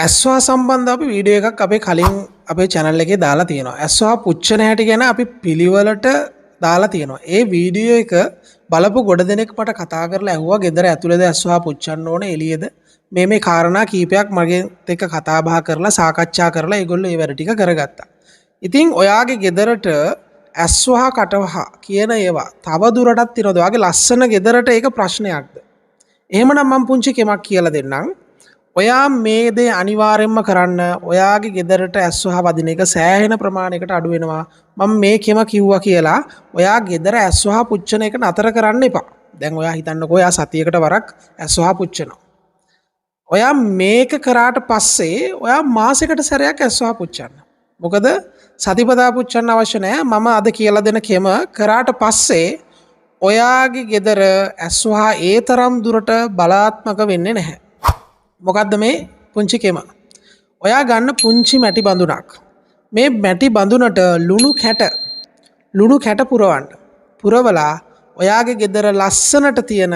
ඇස්වා සම්බන්ධ අපි වීඩියෝ එකක් අපේ කලින් අපේ channel එකේ දාලා තියෙනවා. ඇස්වා පුච්චන හැටි ගැන අපි පිළිවෙලට දාලා තියෙනවා. ඒ වීඩියෝ එක බලපු ගොඩ දෙනෙක් මට කතා කරලා ඇහුවා ගෙදර ඇතුළේද ඇස්වා පුච්චන්න ඕනේ එළියේද මේ කාරණා කීපයක් මගෙන් එක්ක කතා බහ කරලා සාකච්ඡා කරලා ඒගොල්ලෝ ඒ වැඩ ටික කරගත්තා. ඉතින් ඔයාගේ ගෙදරට ඇස්වා කටවහ කියන ඒවා තව දුරටත් තියෙනවද? ඔයාගේ ලස්සන ගෙදරට ඒක ප්‍රශ්නයක්ද? එහෙමනම් මම පුංචි කෙමක් කියලා දෙන්නම්. ඔයා මේ දේ අනිවාර්යෙන්ම කරන්න. ඔයාගේ ගෙදරට ඇස්වහ වදින එක සෑහෙන ප්‍රමාණයකට අඩු වෙනවා. මම මේ කෙම කිව්වා කියලා ඔයා ගෙදර ඇස්වහ පුච්චන එක නතර කරන්න එපා. දැන් ඔයා හිතන්නකෝ ඔයා සතියකට වරක් ඇස්වහ පුච්චනවා. ඔයා මේක කරාට පස්සේ ඔයා මාසෙකට සැරයක් ඇස්වහ පුච්චන්න. මොකද සතිපතා පුච්චන්න අවශ්‍ය නැහැ. මම අද කියලා දෙන කෙම කරාට පස්සේ ඔයාගේ ගෙදර ඇස්වහ ඒ තරම් දුරට බලාත්මක වෙන්නේ නැහැ. මොකද්ද මේ පුංචි කෙම? ඔයා ගන්න පුංචි මැටි බඳුනක්. මේ මැටි බඳුනට ලුණු කැට පුරවන්න. පුරවලා ඔයාගේ ගෙදර ලස්සනට තියෙන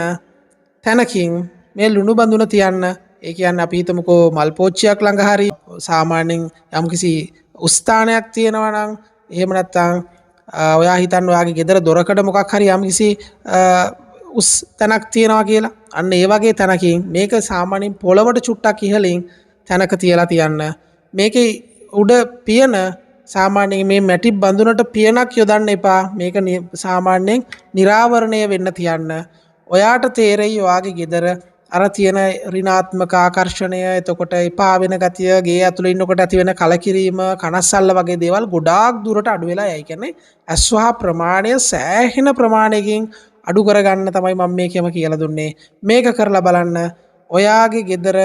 තැනකින් මේ ලුණු බඳුන තියන්න. ඒ කියන්නේ අපි හිතමුකෝ මල් පෝච්චියක් ළඟ හරි සාමාන්‍යයෙන් යම්කිසි උස්ථානයක් තියෙනවා නම් එහෙම නැත්නම් ඔයා හිතන්න ඔයාගේ ගෙදර දොරකඩ මොකක් හරි යම්කිසි උස් තැනක් තියෙනවා කියලා. අන්න ඒ වගේ තැනකින් මේක සාමාන්‍යයෙන් පොළවට චුට්ටක් ඉහළින් තැනක තියලා තියන්න. මේකේ උඩ පියන සාමාන්‍යයෙන් මේ මැටි බඳුනට පියනක් යොදන්න එපා. මේක සාමාන්‍යයෙන් නිරාවරණය වෙන්න තියන්න. ඔයාට තේරෙයි ඔයාගේ ගෙදර අර තියෙන ඍණාත්මක ආකර්ෂණය, එතකොට එපා වෙන ගතිය, ගේ ඇතුළේ ඉන්නකොට ඇති වෙන කලකිරීම, කනස්සල්ල වගේ දේවල් ගොඩාක් දුරට අඩු වෙලා යයි. කියන්නේ ඇස්වහ ප්‍රමාණය සෑහෙන ප්‍රමාණයකින් අඩු කරගන්න තමයි මම මේකම කියලා දුන්නේ. මේක කරලා බලන්න ඔයාගේ ගෙදර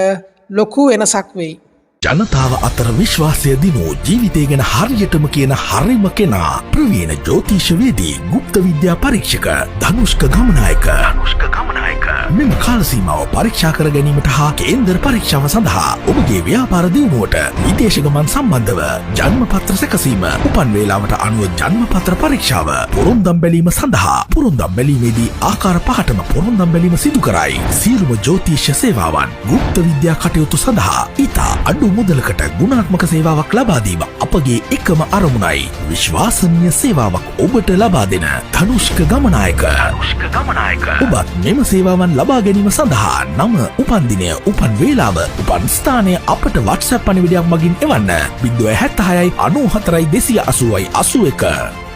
ලොකු වෙනසක් වෙයි. ජනතාව අතර විශ්වාසය දිනූ ජීවිතය ගැන හරියටම කියන හරිම කෙනා ප්‍රවීණ ජ්‍යොතිෂවේදී ගුප්ත විද්‍යා පරීක්ෂක ධනුෂ්ක ගමනායක. මෙම කාලසීමාව පරීක්ෂා කර ගැනීමට හා කේන්දර පරීක්ෂාව සඳහා ඔබගේ ව්‍යාපාර දියුණුවට විදේශ ගමන් සම්බන්ධව ජන්මපත්‍ර සැකසීම, උපන් වේලාවට අනුව ජන්මපත්‍ර පරීක්ෂාව, පොරොන්දම් බැලීම සඳහා පොරොන්දම් බැලීමේදී ආකාර පහටම පොරොන්දම් බැලීම සිදු කරයි. සියලුම ජ්‍යොතිෂ සේවාවන් ගුප්ත විද්‍යා කටයුතු සඳහා ඉතා අඩු මුදලකට ගුණාත්මක සේවාවක් ලබා දීම අපගේ එකම අරමුණයි. විශ්වාසනීය සේවාවක් ඔබට ලබා දෙන ධනුෂ්ක ගමනායක. ඔබත් මෙම සේවාවන් ලබා ගැනීම සඳහා නම, උපන්දිනය, උපන් වේලාව, උපන් ස්ථානය අපට WhatsApp පණිවිඩයක් මගින් එවන්න. 076 94 280 81